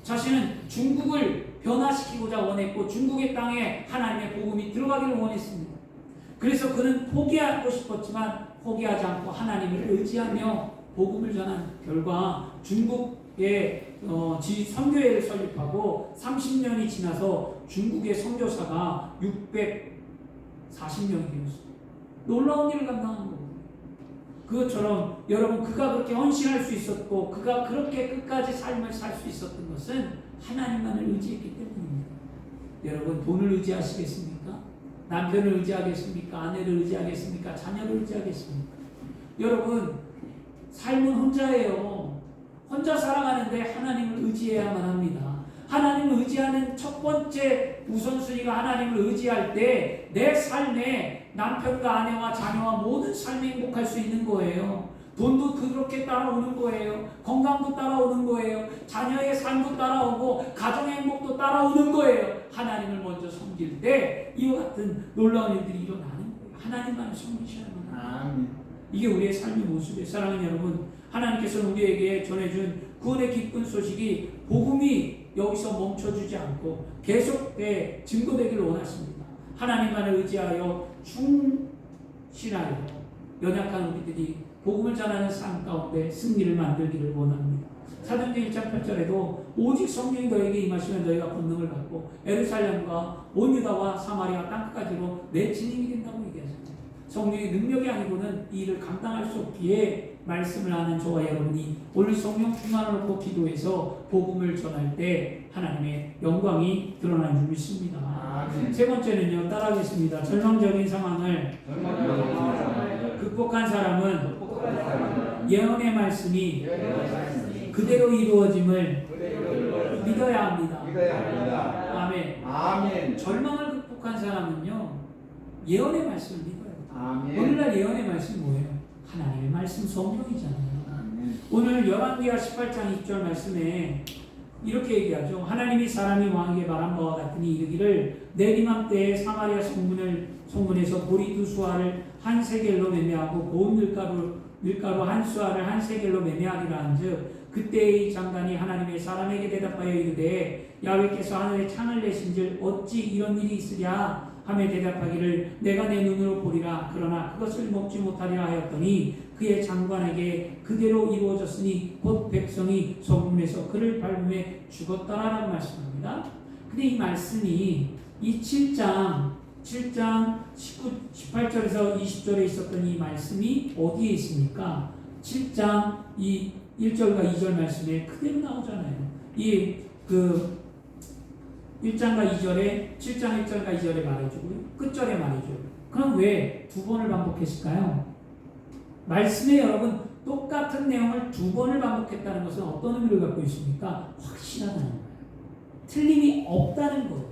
자신은 중국을 변화시키고자 원했고 중국의 땅에 하나님의 복음이 들어가기를 원했습니다. 그래서 그는 포기하고 싶었지만 포기하지 않고 하나님을 의지하며 복음을 전한 결과 중국의 선교회를 설립하고 30년이 지나서 중국의 선교사가 640명이 되었습니다. 놀라운 일을 감당한 겁니다. 그것처럼 여러분 그가 그렇게 헌신할 수 있었고 그가 그렇게 끝까지 삶을 살 수 있었던 것은 하나님만을 의지했기 때문입니다. 여러분 돈을 의지하시겠습니까? 남편을 의지하겠습니까? 아내를 의지하겠습니까? 자녀를 의지하겠습니까? 여러분 삶은 혼자예요. 혼자 살아가는데 하나님을 의지해야만 합니다. 하나님을 의지하는 첫 번째 우선순위가 하나님을 의지할 때 내 삶에 남편과 아내와 자녀와 모든 삶이 행복할 수 있는 거예요. 돈도 그렇게 따라오는 거예요. 건강도 따라오는 거예요. 자녀의 삶도 따라오고 가정의 행복도 따라오는 거예요. 하나님을 먼저 섬길 때 이와 같은 놀라운 일들이 일어나는 거예요. 하나님만을 섬기셔야만 합니다. 이게 우리의 삶의 모습이에요. 사랑하는 여러분, 하나님께서는 우리에게 전해준 구원의 기쁜 소식이 복음이 여기서 멈춰주지 않고 계속돼 증거되기를 원하십니다. 하나님만을 의지하여 충실하여 연약한 우리들이 복음을 전하는 삶 가운데 승리를 만들기를 원합니다. 사도행전 1장 8절에도 오직 성령이 너에게 임하시면 너희가 권능을 받고 예루살렘과 온 유다와 사마리아 땅끝까지로 내 증인이 된다고 얘기하셨죠. 성령의 능력이 아니고는 이 일을 감당할 수 없기에 말씀을 하는 저와 여러분이 오늘 성령 충만을 놓고 기도해서 복음을 전할 때 하나님의 영광이 드러나는 줄 믿습니다. 세 번째는요, 따라하겠습니다. 절망적인 상황을 극복한 사람은 예언의 말씀이 그대로 이루어짐을 믿어야 합니다. 아멘. 절망을 극복한 사람은요, 예언의 말씀을 믿어요. 오늘날 예언의 말씀이 뭐예요? 하나님의 말씀 성경이잖아요. 오늘 열왕기하 18장 2절 말씀에 이렇게 얘기하죠. 하나님이 사람이 왕에게 말한 바와 같으니 이르기를 내일 이맘때에 사마리아 성문에서 보리 2수아를 한 세겔로 매매하고 고운 밀가루 한 수아를 한 세겔로 매매하리라 한즉 그때의 장관이 하나님의 사람에게 대답하여 이르되 야훼께서 하늘에 창을 내신즉 어찌 이런 일이 있으랴 하며 대답하기를 내가 내 눈으로 보리라 그러나 그것을 먹지 못하리라 하였더니 그의 장관에게 그대로 이루어졌으니 곧 백성이 성문에서 그를 밟음에 죽었다라고 말씀합니다. 근데 이 말씀이 이 7장 18절에서 20절에 있었던 이 말씀이 어디에 있습니까? 7장 이 1절과 2절 말씀에 그대로 나오잖아요. 이 1장과 2절에 7장 1절과 2절에 말해주고요. 끝절에 말해줘요. 그럼 왜 두 번을 반복했을까요? 말씀에 여러분 똑같은 내용을 두 번을 반복했다는 것은 어떤 의미를 갖고 있습니까? 확실하다는 거예요. 틀림이 없다는 거예요.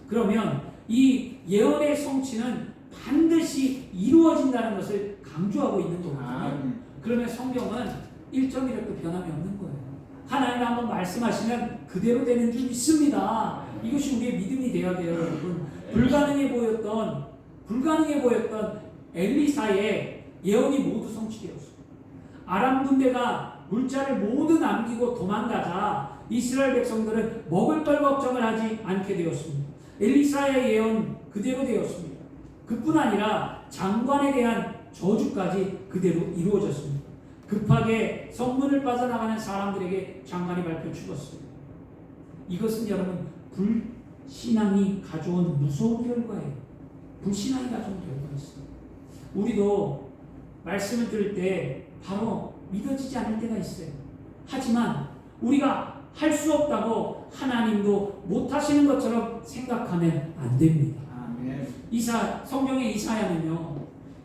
그러면 이 예언의 성취는 반드시 이루어진다는 것을 강조하고 있는 거거든요. 그러면 성경은 1.1획도 변함이 없는 거예요. 하나님 한번 말씀하시면 그대로 되는 줄 믿습니다. 이것이 우리의 믿음이 되어야 돼요, 여러분. 불가능해 보였던 엘리사의 예언이 모두 성취되었어요. 아람 군대가 물자를 모두 남기고 도망가자 이스라엘 백성들은 먹을 걸 걱정을 하지 않게 되었습니다. 엘리사의 예언 그대로 되었습니다. 그뿐 아니라 장관에 대한 저주까지 그대로 이루어졌습니다. 급하게 성문을 빠져나가는 사람들에게 장관이 발표 죽었어요. 이것은 여러분 불신앙이 가져온 무서운 결과예요. 불신앙이 가져온 결과였어요. 우리도 말씀을 들을 때 바로 믿어지지 않을 때가 있어요. 하지만 우리가 할 수 없다고 하나님도 못하시는 것처럼 생각하면 안 됩니다. 아멘. 성경의 이사야는요,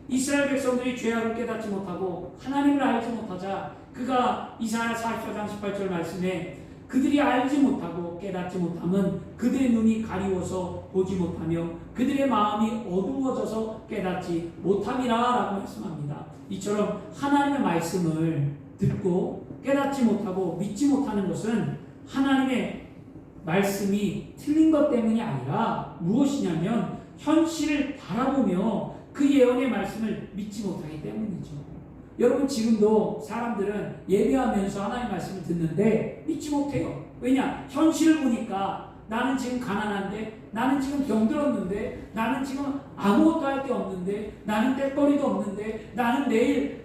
이스라엘 백성들이 죄악을 깨닫지 못하고 하나님을 알지 못하자 그가 이사야 44장 18절 말씀에 그들이 알지 못하고 깨닫지 못함은 그들의 눈이 가리워서 보지 못하며 그들의 마음이 어두워져서 깨닫지 못함이라 라고 말씀합니다. 이처럼 하나님의 말씀을 듣고 깨닫지 못하고 믿지 못하는 것은 하나님의 말씀이 틀린 것 때문이 아니라 무엇이냐면 현실을 바라보며 그 예언의 말씀을 믿지 못하기 때문이죠. 여러분 지금도 사람들은 예배하면서 하나님의 말씀을 듣는데 믿지 못해요. 왜냐? 현실을 보니까 나는 지금 가난한데, 나는 지금 병들었는데, 나는 지금 아무것도 할 게 없는데, 나는 떼거리도 없는데, 나는 내일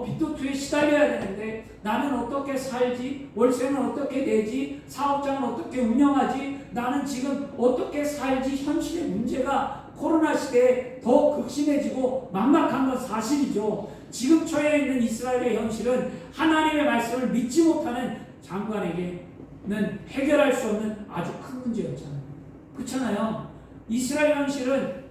빚도투에 시달려야 되는데, 나는 어떻게 살지? 월세는 어떻게 내지? 사업장은 어떻게 운영하지? 나는 지금 어떻게 살지? 현실의 문제가 코로나 시대에 더 극심해지고 막막한 건 사실이죠. 지금 처해 있는 이스라엘의 현실은 하나님의 말씀을 믿지 못하는 장관에게는 해결할 수 없는 아주 큰 문제였잖아요. 그렇잖아요. 이스라엘 현실은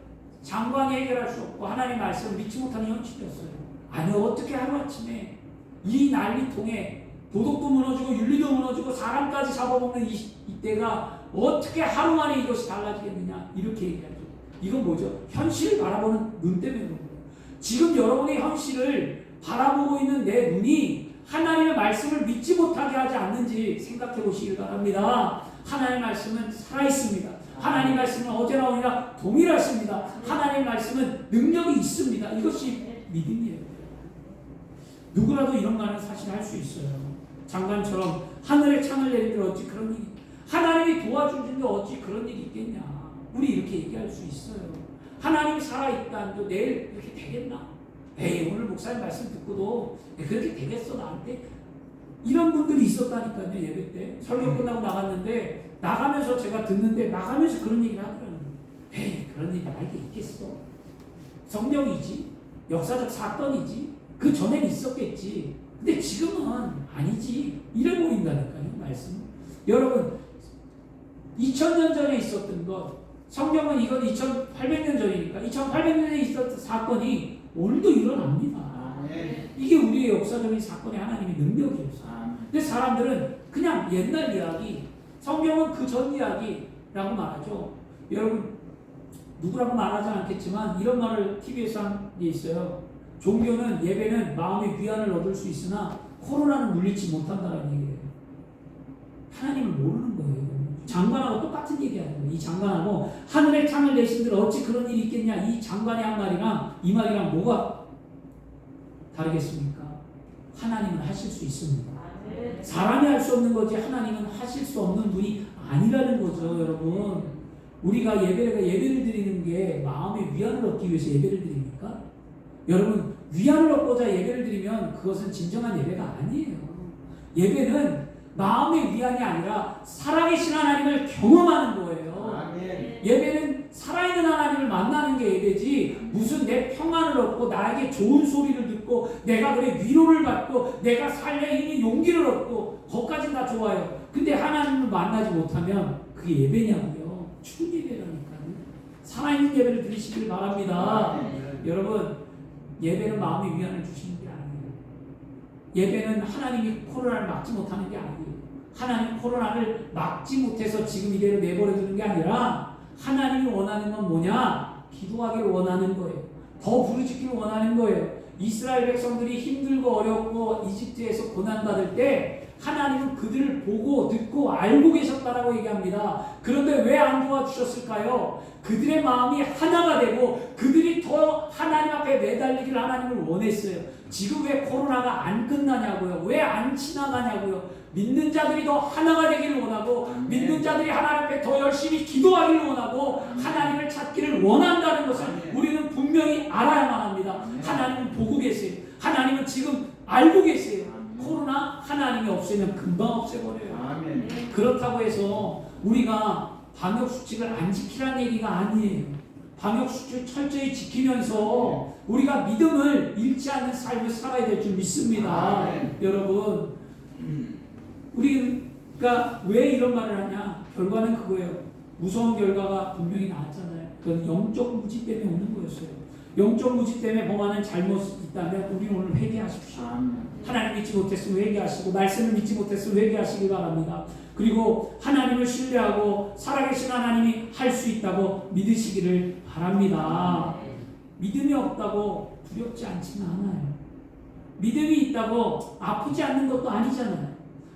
장관이 해결할 수 없고 하나님의 말씀을 믿지 못하는 현실이었어요. 아니 어떻게 하루아침에 이 난리통에 도덕도 무너지고 윤리도 무너지고 사람까지 잡아먹는 이때가 어떻게 하루 만에 이것이 달라지겠느냐 이렇게 얘기하죠. 이건 뭐죠? 현실을 바라보는 눈 때문에 그런 거예요. 지금 여러분의 현실을 바라보고 있는 내 눈이 하나님의 말씀을 믿지 못하게 하지 않는지 생각해 보시길 바랍니다. 하나님의 말씀은 살아있습니다. 하나님의 말씀은 어제나 오늘이나 동일하십니다. 하나님의 말씀은 능력이 있습니다. 이것이 믿음이에요. 누구라도 이런 말은 사실 할 수 있어요. 장관처럼 하늘에 창을 내리들 어찌 그런 일이, 하나님이 도와주는데 어찌 그런 일이 있겠냐. 우리 이렇게 얘기할 수 있어요. 하나님이 살아있다는데 내일 이렇게 되겠나? 에이 오늘 목사님 말씀 듣고도 그렇게 되겠어 나한테? 이런 분들이 있었다니까요. 예배 때 설교 끝나고 나갔는데 나가면서 제가 듣는데 나가면서 그런 얘기를 하더라고요. 에이 그런 일이 나에게 있겠어? 성경이지 역사적 사건이지 그 전엔 있었겠지 근데 지금은 아니지 이래 보인다니까요. 말씀 여러분 2000년 전에 있었던 것 성경은 이건 2800년 전이니까 2800년에 있었던 사건이 오늘도 일어납니다. 이게 우리의 역사적인 사건의 하나님의 능력이었어요. 근데 사람들은 그냥 옛날 이야기, 성경은 그 전 이야기라고 말하죠. 여러분 누구라고 말하지 않겠지만 이런 말을 TV에서 한 게 있어요. 종교는 예배는 마음의 위안을 얻을 수 있으나 코로나는 물리치 못한다는 얘기예요. 하나님을 모르는 거예요. 장관하고 똑같은 얘기하는 거예요. 이 장관하고 하늘에 창을 내신들 어찌 그런 일이 있겠냐. 이 장관의 한 말이랑 이 말이랑 뭐가 다르겠습니까? 하나님은 하실 수 있습니다. 사람이 할 수 없는 거지 하나님은 하실 수 없는 분이 아니라는 거죠. 여러분 우리가 예배를 드리는 게 마음의 위안을 얻기 위해서 예배를 드립니까? 여러분 위안을 얻고자 예배를 드리면 그것은 진정한 예배가 아니에요. 예배는 마음의 위안이 아니라 살아계신 하나님을 경험하는 거예요. 아멘. 예배는 살아있는 하나님을 만나는 게 예배지 무슨 내 평안을 얻고 나에게 좋은 소리를 듣고 내가 그래 위로를 받고 내가 살려 있는 용기를 얻고 거기까지는 다 좋아요. 근데 하나님을 만나지 못하면 그게 예배냐고요. 죽은 예배라니까요. 살아있는 예배를 드리시길 바랍니다. 여러분 예배는 마음의 위안을 주시는 게 아니에요. 예배는 하나님이 코로나를 막지 못하는 게 아니에요. 하나님 코로나를 막지 못해서 지금 이대로 내버려 두는 게 아니라 하나님이 원하는 건 뭐냐? 기도하기를 원하는 거예요. 더 부르짖기를 원하는 거예요. 이스라엘 백성들이 힘들고 어렵고 이집트에서 고난받을 때 하나님은 그들을 보고 듣고 알고 계셨다라고 얘기합니다. 그런데 왜 안 도와주셨을까요? 그들의 마음이 하나가 되고 그들이 더 하나님 앞에 매달리기를 하나님을 원했어요. 지금 왜 코로나가 안 끝나냐고요? 왜 안 지나가냐고요? 믿는 자들이 더 하나가 되기를 원하고 믿는 자들이 하나님 앞에 더 열심히 기도하기를 원하고 하나님을 찾기를 원한다는 것을 우리는 분명히 알아야만 합니다. 하나님은 보고 계세요. 하나님은 지금 알고 계세요. 코로나 하나님이 없애면 금방 없애버려요. 아멘. 그렇다고 해서 우리가 방역수칙을 안 지키라는 얘기가 아니에요. 방역수칙을 철저히 지키면서 우리가 믿음을 잃지 않는 삶을 살아야 될 줄 믿습니다. 아멘. 여러분, 우리가 왜 이런 말을 하냐? 결과는 그거예요. 무서운 결과가 분명히 나왔잖아요. 그건 영적 무지 때문에 오는 거였어요. 영적 무지 때문에 범하는 잘못이 있다면 우리는 오늘 회개하십시오. 하나님 믿지 못했으면 회개하시고 말씀을 믿지 못했으면 회개하시기 바랍니다. 그리고 하나님을 신뢰하고 살아계신 하나님이 할 수 있다고 믿으시기를 바랍니다. 믿음이 없다고 두렵지 않지는 않아요. 믿음이 있다고 아프지 않는 것도 아니잖아요.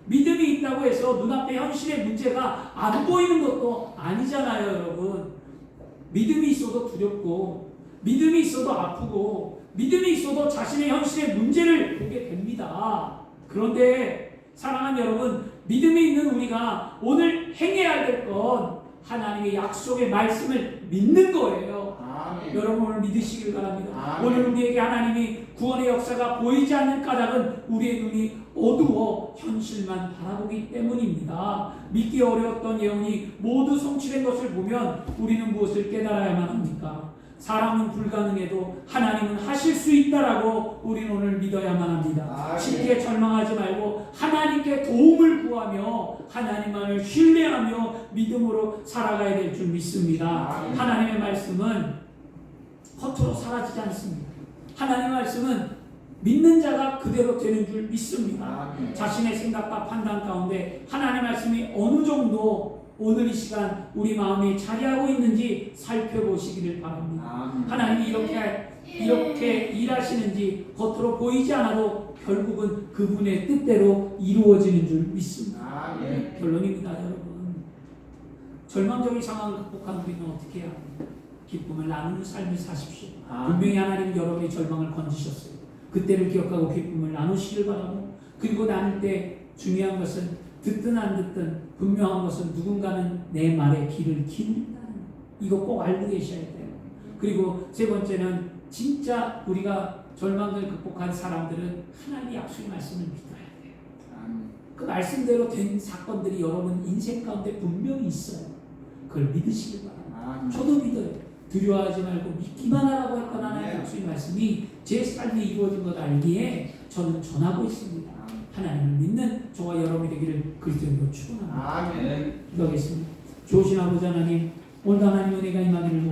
믿음이 있다고 해서 눈앞에 현실의 문제가 안 보이는 것도 아니잖아요, 여러분. 믿음이 있어도 두렵고 믿음이 있어도 아프고 믿음이 있어도 자신의 현실의 문제를 보게 됩니다. 그런데 사랑하는 여러분, 믿음이 있는 우리가 오늘 행해야 될 건 하나님의 약속의 말씀을 믿는 거예요. 아멘. 여러분 오늘 믿으시길 바랍니다. 아멘. 오늘 우리에게 하나님이 구원의 역사가 보이지 않는 까닭은 우리의 눈이 어두워 현실만 바라보기 때문입니다. 믿기 어려웠던 예언이 모두 성취된 것을 보면 우리는 무엇을 깨달아야만 합니까? 사람은 불가능해도 하나님은 하실 수 있다라고 우리는 오늘 믿어야만 합니다. 쉽게 절망하지 말고 하나님께 도움을 구하며 하나님만을 신뢰하며 믿음으로 살아가야 될 줄 믿습니다. 하나님의 말씀은 겉으로 사라지지 않습니다. 하나님의 말씀은 믿는 자가 그대로 되는 줄 믿습니다. 자신의 생각과 판단 가운데 하나님의 말씀이 어느 정도 오늘 이 시간 우리 마음에 자리하고 있는지 살펴보시기를 바랍니다. 하나님이 이렇게 일하시는지 겉으로 보이지 않아도 결국은 그분의 뜻대로 이루어지는 줄 믿습니다. 결론입니다, 여러분. 절망적인 상황을 극복한 우리는 어떻게 해야 합니까? 기쁨을 나누는 삶을 사십시오. 분명히 하나님은 여러분의 절망을 건지셨어요. 그때를 기억하고 기쁨을 나누시길 바라고, 그리고 나눌 때 중요한 것은 듣든 안 듣든 분명한 것은 누군가는 내 말에 귀를 기울인다는 거. 이거 꼭 알고 계셔야 돼요. 그리고 세 번째는 진짜 우리가 절망을 극복한 사람들은 하나님의 약속의 말씀을 믿어야 돼요. 그 말씀대로 된 사건들이 여러분 인생 가운데 분명히 있어요. 그걸 믿으시길 바랍니다. 저도 믿어요. 두려워하지 말고 믿기만 하라고 했던 하나님의 약속의 말씀이 제 삶에 이루어진 것 알기에 저는 전하고 있습니다. 하나님을 믿는 저와 여러분이 되기를 그리스도로 축원합니다. 아멘. 기도하겠습니다. 좋으신 아버지 하나님, 오늘 하나님 은혜가 임하기를